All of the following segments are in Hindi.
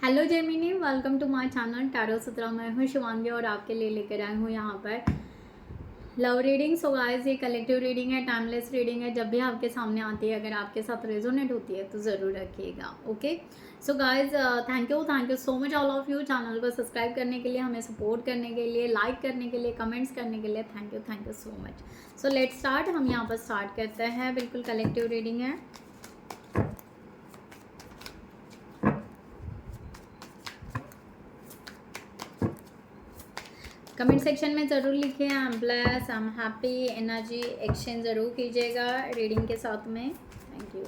Hello Gemini, welcome to my channel tarot Sutra. मैं हूँ शिवांगी और आपके लिए लेकर आई हूँ यहाँ पर लव रीडिंग। सो गाइस, ये कलेक्टिव रीडिंग है, टाइमलेस रीडिंग है। जब भी आपके सामने आती है, अगर आपके साथ रेजोनेट होती है तो ज़रूर रखिएगा। Okay, so guys, thank you so much all of you channel को सब्सक्राइब करने के लिए, हमें सपोर्ट करने के लिए, लाइक करने के लिए, कमेंट्स करने के लिए। Thank you so much. So let's start. हम यहाँ पर स्टार्ट करते हैं। बिल्कुल कलेक्टिव रीडिंग है। कमेंट सेक्शन में ज़रूर लिखिए I am bless, I am happy, energy exchange ज़रूर कीजिएगा रीडिंग के साथ में। Thank you.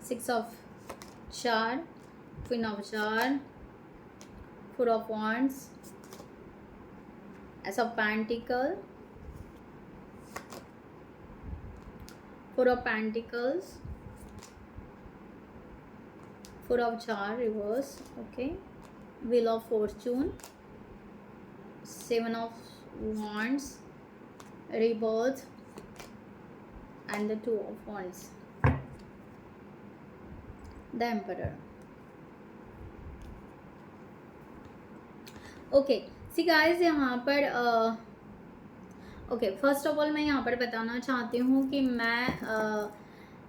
सिक्स ऑफ चार, क्वीन ऑफ चार, four of wands, ace of pentacle, four of pentacles, four of चार reverse, okay, wheel of fortune, seven of wands, rebirth, and the two of wands, the emperor. Okay, see guys, यहाँ पर ओके, फर्स्ट ऑफ ऑल मैं यहाँ पर बताना चाहती हूँ कि मैं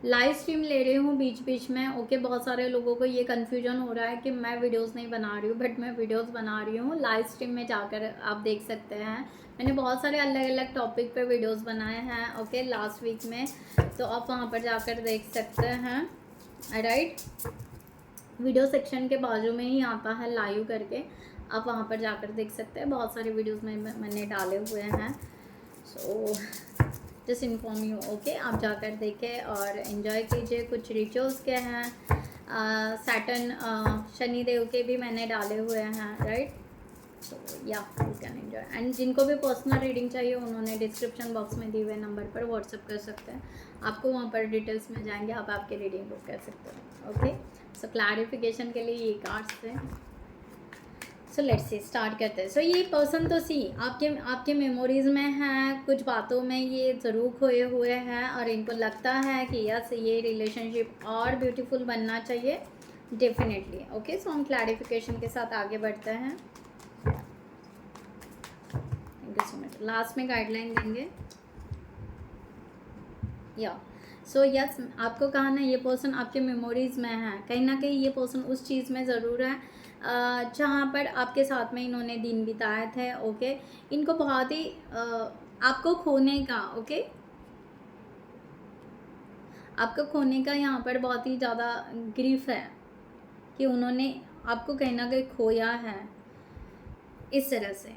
लाइव स्ट्रीम ले रही हूँ बीच बीच में। ओके, बहुत सारे लोगों को ये कन्फ्यूजन हो रहा है कि मैं वीडियोस नहीं बना रही हूँ, बट मैं वीडियोस बना रही हूँ। लाइव स्ट्रीम में जाकर आप देख सकते हैं। मैंने बहुत सारे अलग अलग टॉपिक पे वीडियोस बनाए हैं, ओके, लास्ट वीक में, तो आप वहाँ पर जाकर देख सकते हैं। राइट, वीडियो सेक्शन के बाजू में ही आता है लाइव करके, आप वहाँ पर जाकर देख सकते हैं। बहुत सारे वीडियोज़ मैंने डाले हुए हैं। So just inform you, okay, आप जाकर देखें और एंजॉय कीजिए। कुछ रिचुअल्स के हैं, सैटर्न शनि देव के भी मैंने डाले हुए हैं। राइट, सो या यू कैन एंजॉय। एंड जिनको भी पर्सनल रीडिंग चाहिए, उन्होंने डिस्क्रिप्शन बॉक्स में दिए हुए नंबर पर व्हाट्सअप कर सकते हैं। आपको वहाँ पर डिटेल्स में जाएंगे, आप आपके रीडिंग बुक कर सकते हैं। ओके, सो क्लैरिफिकेशन के लिए ये कार्ड्स थे। सो लेट्स सी, स्टार्ट करते हैं। सो ये पर्सन तो सी आपके मेमोरीज में है, कुछ बातों में ये ज़रूर खोए हुए हैं और इनको लगता है कि यस, ये रिलेशनशिप और ब्यूटीफुल बनना चाहिए डेफिनेटली। ओके, सो हम क्लैरिफिकेशन के साथ आगे बढ़ते हैं। Thank you so much. Last में गाइडलाइन देंगे या सो यस, आपको कहा ना, ये पर्सन आपके मेमोरीज में है। कहीं ना कहीं ये पर्सन उस चीज़ में ज़रूर है जहाँ पर आपके साथ में इन्होंने दिन बिताए थे। ओके, इनको बहुत ही आपको खोने का, ओके, आपको खोने का यहाँ पर बहुत ही ज़्यादा ग्रीफ है कि उन्होंने आपको कहीं ना कहीं खोया है, इस तरह से।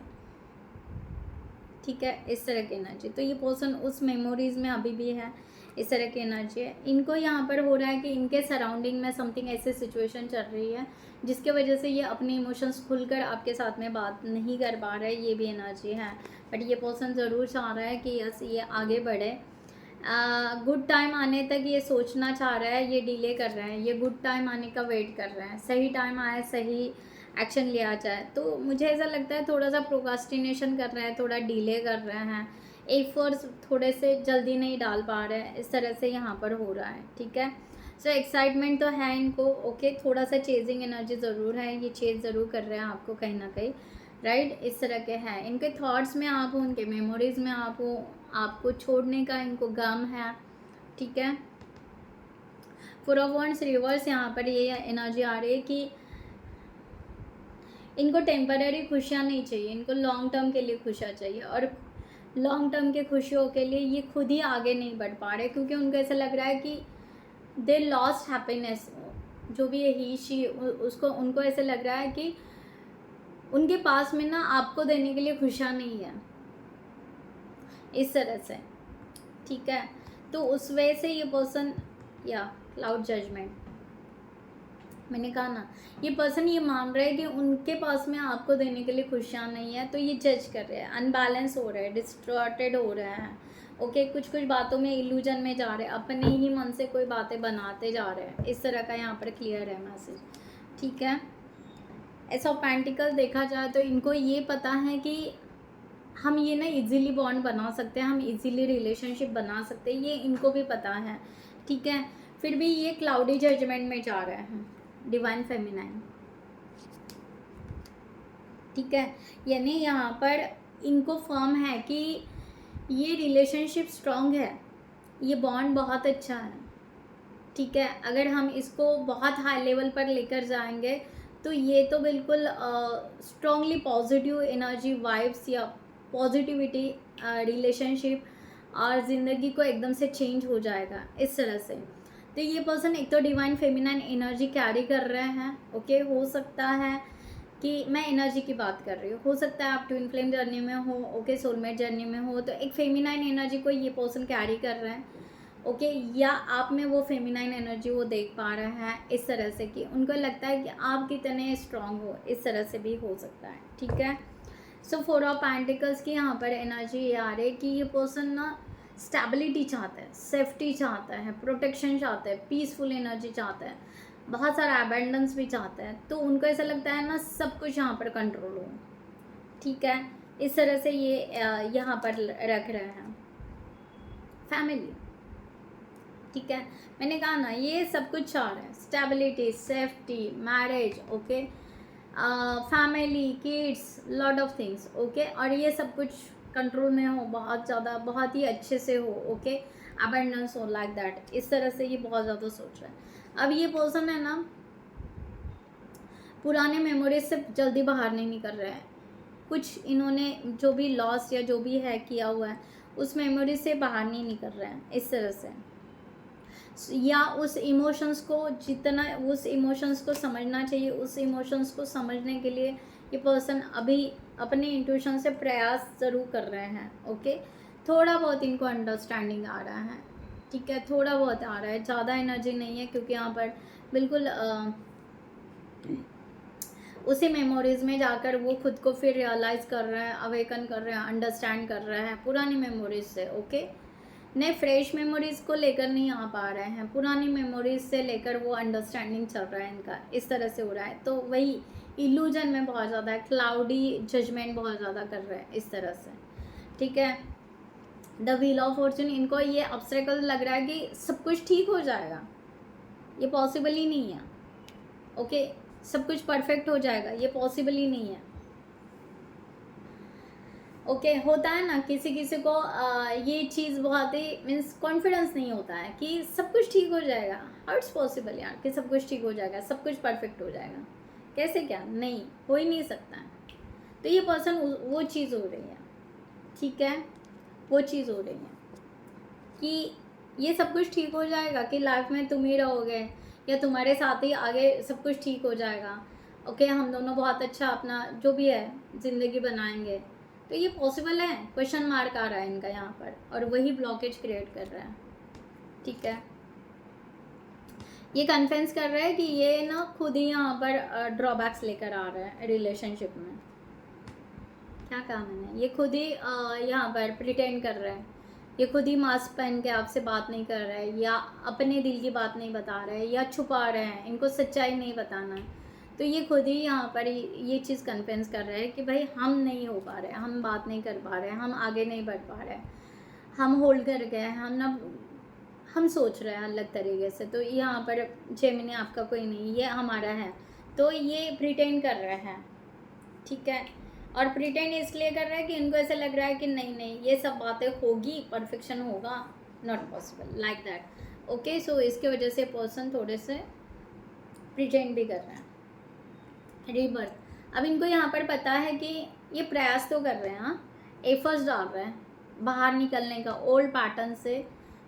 ठीक है, इस तरह की एनर्जी। तो ये पर्सन उस मेमोरीज में अभी भी है, इस तरह की एनर्जी है। इनको यहाँ पर हो रहा है कि इनके सराउंडिंग में समथिंग ऐसी सिचुएशन चल रही है जिसके वजह से ये अपने इमोशंस खुलकर आपके साथ में बात नहीं कर पा रहे, ये भी एनर्जी है। बट ये पर्सन ज़रूर चाह रहा है कि यस, ये आगे बढ़े। गुड टाइम आने तक ये सोचना चाह रहा है, ये डिले कर रहे हैं, ये गुड टाइम आने का वेट कर रहे हैं। सही टाइम आए, सही एक्शन लिया जाए। तो मुझे ऐसा लगता है थोड़ा सा प्रोकास्टिनेशन कर रहे हैं, थोड़ा डिले कर रहे हैं, एफर्ट्स थोड़े से जल्दी नहीं डाल पा रहे हैं, इस तरह से यहाँ पर हो रहा है। ठीक है, सो एक्साइटमेंट तो है इनको। ओके, थोड़ा सा चेजिंग एनर्जी ज़रूर है, ये चेज ज़रूर कर रहे हैं आपको कहीं ना कहीं। राइट, इस तरह के हैं। इनके थॉट्स में आप हो, उनके मेमोरीज में आप हो, आपको छोड़ने का इनको गम है। ठीक है, फोर ऑफ वांड्स रिवर्स, यहाँ पर ये एनर्जी आ रही है कि इनको टेम्पररी खुशियाँ नहीं चाहिए, इनको लॉन्ग टर्म के लिए खुशियाँ चाहिए। और लॉन्ग टर्म के खुशियों के लिए ये खुद ही आगे नहीं बढ़ पा रहे, क्योंकि उनको ऐसा लग रहा है कि दे लॉस्ट हैप्पीनेस। जो भी है ही शी, उसको उनको ऐसे लग रहा है कि उनके पास में ना आपको देने के लिए खुशियाँ नहीं है, इस तरह से। ठीक है, तो उस वजह से ये पर्सन या क्लाउड जजमेंट, मैंने कहा ना, ये पर्सन ये मान रहा है कि उनके पास में आपको देने के लिए खुशियाँ नहीं है, तो ये जज कर रहे हैं, अनबैलेंस हो रहे हैं, डिस्टॉर्टेड हो रहे हैं। ओके, कुछ कुछ बातों में इल्यूजन में जा रहे हैं, अपने ही मन से कोई बातें बनाते जा रहे हैं, इस तरह का यहाँ पर क्लियर है मैसेज। ठीक है, एस ऑफ पेंटिकल देखा जाए तो इनको ये पता है कि हम ये ना इजीली बॉन्ड बना सकते हैं, हम इजीली रिलेशनशिप बना सकते हैं, ये इनको भी पता है। ठीक है, फिर भी ये क्लाउडी जजमेंट में जा रहे हैं, डिवाइन फेमिनाइन। ठीक है, यानी यहाँ पर इनको फर्म है कि ये रिलेशनशिप स्ट्रॉन्ग है, ये बॉन्ड बहुत अच्छा है। ठीक है, अगर हम इसको बहुत हाई लेवल पर लेकर जाएंगे तो ये तो बिल्कुल स्ट्रॉन्गली पॉजिटिव एनर्जी वाइब्स या पॉजिटिविटी रिलेशनशिप और ज़िंदगी को एकदम से चेंज हो जाएगा इस तरह से। तो ये पर्सन एक तो डिवाइन फेमिनाइन एनर्जी कैरी कर रहे हैं। ओके, हो सकता है कि मैं एनर्जी की बात कर रही हूँ, हो सकता है आप ट्विन फ्लेम जर्नी में हो, ओके, सोलमेट जर्नी में हो, तो एक फेमिनाइन एनर्जी को ये पर्सन कैरी कर रहे हैं। ओके, या आप में वो फेमिनाइन एनर्जी वो देख पा रहे हैं इस तरह से कि उनको लगता है कि आप कितने स्ट्रांग हो, इस तरह से भी हो सकता है। ठीक है, सो 4 ऑफ पेंटिकल्स की यहाँ पर एनर्जी ये आ रही है कि ये पर्सन ना स्टेबिलिटी चाहता है, सेफ्टी चाहता है, प्रोटेक्शन चाहता है, पीसफुल एनर्जी चाहता है, बहुत सारा अबेंडेंस भी चाहता है। तो उनको ऐसा लगता है ना सब कुछ यहाँ पर कंट्रोल हो। ठीक है, इस तरह से ये यहाँ पर रख रहे हैं फैमिली। ठीक है, मैंने कहा ना ये सब कुछ चाह रहे हैं, stability, safety, marriage, okay, family, kids, lot of things. Okay, और ये सब कुछ कंट्रोल में हो, बहुत ज़्यादा, बहुत ही अच्छे से हो। ओके, अबेंडेंस हो, लाइक दैट, इस तरह से ये बहुत ज़्यादा सोच रहा है। अब ये पर्सन है ना पुराने मेमोरीज से जल्दी बाहर नहीं निकल रहा है। कुछ इन्होंने जो भी लॉस या जो भी है किया हुआ है उस मेमोरी से बाहर नहीं निकल रहे हैं इस तरह से, या उस इमोशंस को जितना उस इमोशंस को समझना चाहिए, उस इमोशंस को समझने के लिए ये पर्सन अभी अपने इंट्यूशन से प्रयास ज़रूर कर रहे हैं। ओके, थोड़ा बहुत इनको अंडरस्टैंडिंग आ रहा है। ठीक है, थोड़ा बहुत आ रहा है, ज़्यादा एनर्जी नहीं है, क्योंकि यहाँ पर बिल्कुल उसी मेमोरीज़ में जाकर वो खुद को फिर रियलाइज़ कर रहे हैं, अवेकन कर रहे हैं, अंडरस्टैंड कर रहे हैं पुरानी मेमोरीज से। ओके, नए फ्रेश मेमोरीज़ को लेकर नहीं आ पा रहे हैं, पुरानी मेमोरीज से लेकर वो अंडरस्टैंडिंग चल रहा है इनका, इस तरह से हो रहा है। तो वही इल्यूजन में बहुत ज़्यादा है, क्लाउडी जजमेंट बहुत ज़्यादा कर रहे हैं इस तरह से। ठीक है, द व्हील ऑफ फॉर्चून, इनको ये ऑब्स्टेकल लग रहा है कि सब कुछ ठीक हो जाएगा, ये पॉसिबल ही नहीं है। ओके, सब कुछ परफेक्ट हो जाएगा, ये पॉसिबल ही नहीं है। ओके, होता है ना किसी किसी को ये चीज़ बहुत ही मीन्स कॉन्फिडेंस नहीं होता है कि सब कुछ ठीक हो जाएगा। हाउ इट्स पॉसिबल यार कि सब कुछ ठीक हो जाएगा, सब कुछ परफेक्ट हो जाएगा, कैसे, क्या, नहीं हो ही नहीं सकता है। तो ये पर्सन वो चीज़ हो रही है। ठीक है, वो चीज़ हो रही है कि ये सब कुछ ठीक हो जाएगा, कि लाइफ में तुम ही रहोगे या तुम्हारे साथ ही आगे सब कुछ ठीक हो जाएगा। ओके, हम दोनों बहुत अच्छा अपना जो भी है ज़िंदगी बनाएंगे। तो ये पॉसिबल है, क्वेश्चन मार्क आ रहा है इनका यहाँ पर, और वही ब्लॉकेज क्रिएट कर रहा है। ठीक है, ये कन्फेंस कर रहा है कि ये ना खुद ही यहाँ पर ड्रॉबैक्स लेकर आ रहा है रिलेशनशिप में। क्या कहा मैंने, ये खुद ही यहाँ पर प्रिटेंड कर रहा है, ये खुद ही मास्क पहन के आपसे बात नहीं कर रहा है, या अपने दिल की बात नहीं बता रहा है, या छुपा रहे हैं, इनको सच्चाई नहीं बताना है। तो ये खुद ही यहाँ पर ये चीज़ कन्फेंस कर रहे हैं कि भाई हम नहीं हो पा रहे, हम बात नहीं कर पा रहे, हम आगे नहीं बढ़ पा रहे, हम होल्ड कर गए, हम ना हम सोच रहे हैं अलग तरीके से। तो यहाँ पर जेमिनी आपका कोई नहीं, ये हमारा है। तो ये प्रिटेंड कर रहे हैं। ठीक है, और प्रिटेंड इसलिए कर रहा है कि इनको ऐसा लग रहा है कि नहीं नहीं ये सब बातें होगी, परफेक्शन होगा, not possible, like that. Okay, so इसकी वजह से पर्सन थोड़े से प्रिटेंड भी कर रहे हैं। रीबर्थ, अब इनको यहाँ पर पता है कि ये प्रयास तो कर रहे हैं, हाँ, एफर्ट्स डाल रहे हैं बाहर निकलने का, ओल्ड पैटर्न से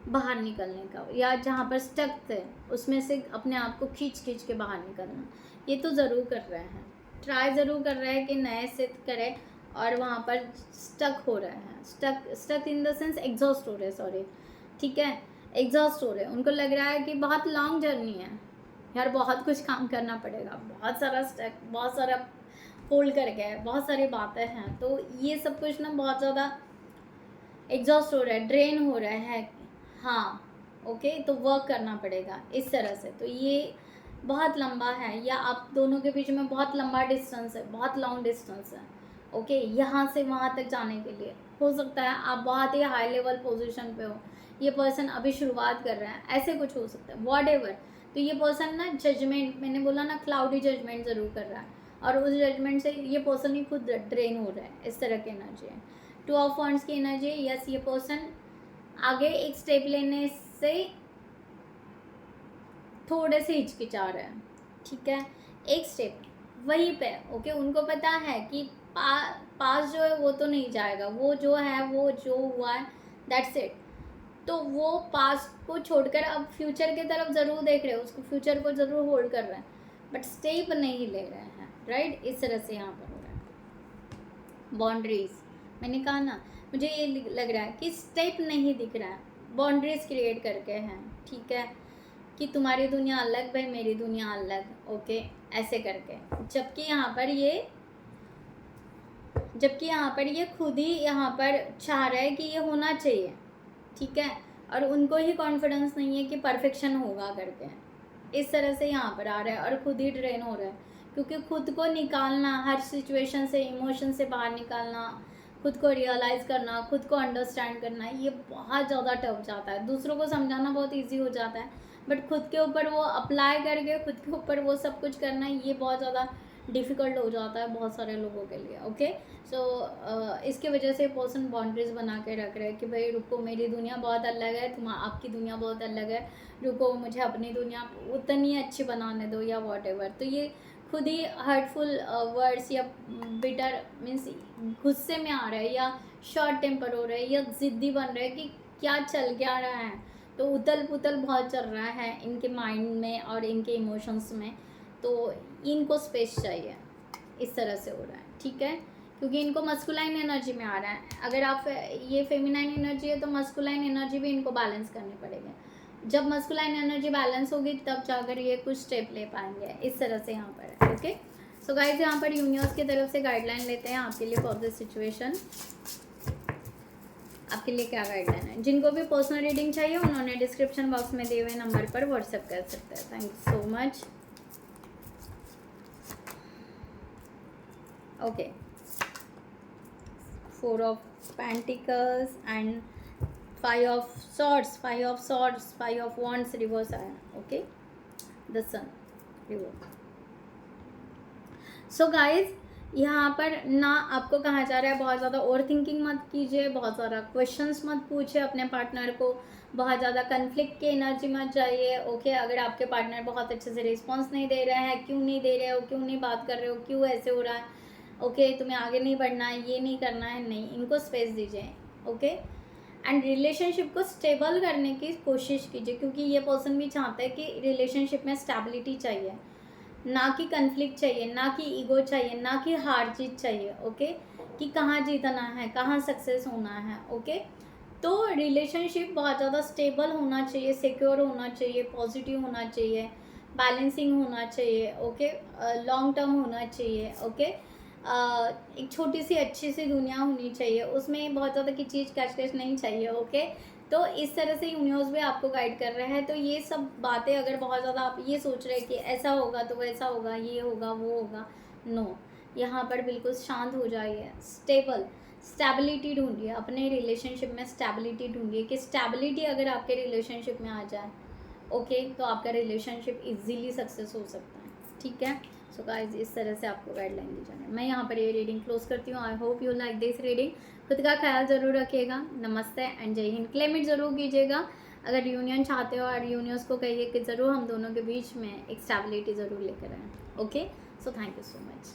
बाहर निकलने का, या जहाँ पर स्टक थे उसमें से अपने आप को खींच खींच के बाहर निकलना, ये तो ज़रूर कर रहे हैं, ट्राई ज़रूर कर रहे हैं कि नए से करें, और वहाँ पर स्टक हो रहे हैं, stuck in the sense exhaust हो रहे, सॉरी, ठीक है, एग्जॉस्ट हो रहे हैं। उनको लग रहा है कि बहुत लॉन्ग जर्नी है यार, बहुत कुछ काम करना पड़ेगा, बहुत सारा स्टक, बहुत सारा होल्ड कर गया, बहुत सारी बातें हैं। तो ये सब कुछ ना बहुत ज़्यादा एग्जॉस्ट हो रहा है, ड्रेन हो रहा है। हाँ, ओके, तो वर्क करना पड़ेगा इस तरह से। तो ये बहुत लंबा है, या आप दोनों के बीच में बहुत लंबा डिस्टेंस है, बहुत लॉन्ग डिस्टेंस है। ओके, यहाँ से वहाँ तक जाने के लिए हो सकता है आप बहुत ही हाई लेवल पोजीशन पे हो, ये पर्सन अभी शुरुआत कर रहा है, ऐसे कुछ हो सकता है, वॉट एवर। तो ये पर्सन ना जजमेंट, मैंने बोला ना क्लाउडी जजमेंट ज़रूर कर रहा है, और उस जजमेंट से ये पर्सन ही खुद ड्रेन हो रहा है। इस तरह की एनर्जी है। टू ऑफ वॉन्ड्स की एनर्जी। यस, ये पर्सन आगे एक स्टेप लेने से थोड़े से हिचकिचा रहे हैं, ठीक है, एक स्टेप वहीं पे। ओके, उनको पता है कि पास जो है वो तो नहीं जाएगा, वो जो है वो जो हुआ है दैट्स इट। तो वो पास को छोड़कर अब फ्यूचर की तरफ ज़रूर देख रहे हैं, उसको फ्यूचर को ज़रूर होल्ड कर रहे हैं, बट स्टेप नहीं ले रहे हैं, राइट। इस तरह से यहाँ पर हो रहा है। बाउंड्रीज, मैंने कहा ना, मुझे ये लग रहा है कि स्टेप नहीं दिख रहा है, बाउंड्रीज क्रिएट करके हैं, ठीक है, कि तुम्हारी दुनिया अलग, भाई मेरी दुनिया अलग, ओके, ऐसे करके। जबकि यहाँ पर ये खुद ही यहाँ पर चाह रहा है कि ये होना चाहिए, ठीक है, और उनको ही कॉन्फिडेंस नहीं है कि परफेक्शन होगा करके। इस तरह से यहाँ पर आ रहा है और खुद ही ड्रेन हो रहा है, क्योंकि खुद को निकालना, हर सिचुएशन से, इमोशन से बाहर निकालना, खुद को रियलाइज़ करना, खुद को अंडरस्टैंड करना, ये बहुत ज़्यादा टफ जाता है। दूसरों को समझाना बहुत ईजी हो जाता है, बट खुद के ऊपर वो अप्लाई करके खुद के ऊपर वो सब कुछ करना, ये बहुत ज़्यादा डिफ़िकल्ट हो जाता है बहुत सारे लोगों के लिए। ओके, सो इसके वजह से पर्सन बाउंड्रीज बना के रख रहे हैं कि भाई रुको, मेरी दुनिया बहुत अलग है, आपकी दुनिया बहुत अलग है, रुको, मुझे अपनी दुनिया उतनी अच्छी बनाने दो, या वॉट एवर। तो ये खुद ही हर्टफुल वर्ड्स या बिटर मीन्स गुस्से में आ रहा है, या शॉर्ट टेम्पर हो रहा है, या ज़िद्दी बन रहा है कि क्या चल क्या रहा है। तो उथल पुथल बहुत चल रहा है इनके माइंड में और इनके इमोशंस में, तो इनको स्पेस चाहिए। इस तरह से हो रहा है, ठीक है, क्योंकि इनको मस्कुलाइन एनर्जी में आ रहा है। अगर आप ये फेमिनाइन एनर्जी है तो मस्कुलाइन एनर्जी भी इनको बैलेंस करनी पड़ेगी। जब मस्कुलाइन एनर्जी बैलेंस होगी तब जाकर ये कुछ स्टेप ले पाएंगे। इस तरह से यहाँ पर है। ओके, सो गाइज, यहाँ पर यूनिवर्स की तरफ से गाइडलाइन लेते हैं आपके लिए फॉर दिस सिचुएशन। आपके लिए क्या गाइडलाइन है? जिनको भी पर्सनल रीडिंग चाहिए उन्होंने डिस्क्रिप्शन बॉक्स में दिए हुए नंबर पर व्हाट्सएप कर सकते हैं। Thank you so much. Okay, 4 of Pentacles and 5 of Swords, 5 of Swords, 5 of Wands reverse आया। Okay, the sun reverse. So guys, यहाँ पर ना आपको कहा जा रहा है बहुत ज़्यादा ओवर थिंकिंग मत कीजिए, बहुत ज़्यादा क्वेश्चंस मत पूछिए अपने पार्टनर को, बहुत ज़्यादा कन्फ्लिक्ट की एनर्जी मत चाहिए। ओके, अगर आपके पार्टनर बहुत अच्छे से रिस्पॉन्स नहीं दे रहे हैं, क्यों नहीं दे रहे हो, क्यों नहीं बात कर रहे हो, क्यों ऐसे हो रहा है, ओके, तुम्हें आगे नहीं बढ़ना है, ये नहीं करना है, नहीं, इनको स्पेस दीजिए। ओके, एंड रिलेशनशिप को स्टेबल करने की कोशिश कीजिए, क्योंकि ये पर्सन भी चाहता है कि रिलेशनशिप में स्टेबिलिटी चाहिए, ना कि कन्फ्लिक्ट चाहिए, ना कि ईगो चाहिए, ना कि हार जीत चाहिए। ओके, कि कहाँ जीतना है, कहाँ सक्सेस होना है। ओके, तो रिलेशनशिप बहुत ज़्यादा स्टेबल होना चाहिए, सिक्योर होना चाहिए, पॉजिटिव होना चाहिए, बैलेंसिंग होना चाहिए। ओके, लॉन्ग टर्म होना चाहिए। ओके, एक छोटी सी अच्छी सी दुनिया होनी चाहिए, उसमें बहुत ज़्यादा की चीज़ कैच नहीं चाहिए। ओके, तो इस तरह से यूनिवर्स भी आपको गाइड कर रहा है। तो ये सब बातें अगर बहुत ज़्यादा आप ये सोच रहे हैं कि ऐसा होगा तो वैसा होगा, ये होगा वो होगा, नो, यहाँ पर बिल्कुल शांत हो जाइए, स्टेबिलिटी ढूंढिए अपने रिलेशनशिप में, स्टेबिलिटी ढूंढिए कि स्टेबिलिटी अगर आपके रिलेशनशिप में आ जाए, ओके, तो आपका रिलेशनशिप इजीली सक्सेस हो सकता है। ठीक है, सो गाइस, इस तरह से आपको गाइडलाइन दी जाए। मैं यहाँ पर ये रीडिंग क्लोज करती हूँ। I hope you like this reading. खुद का ख्याल ज़रूर रखिएगा। नमस्ते एंड जय हिंद। क्लेम इट ज़रूर कीजिएगा अगर यूनियन चाहते हो, और यूनियंस को कहिए कि ज़रूर हम दोनों के बीच में एक स्टेबिलिटी ज़रूर लेकर आएँ। Okay, so thank you so much.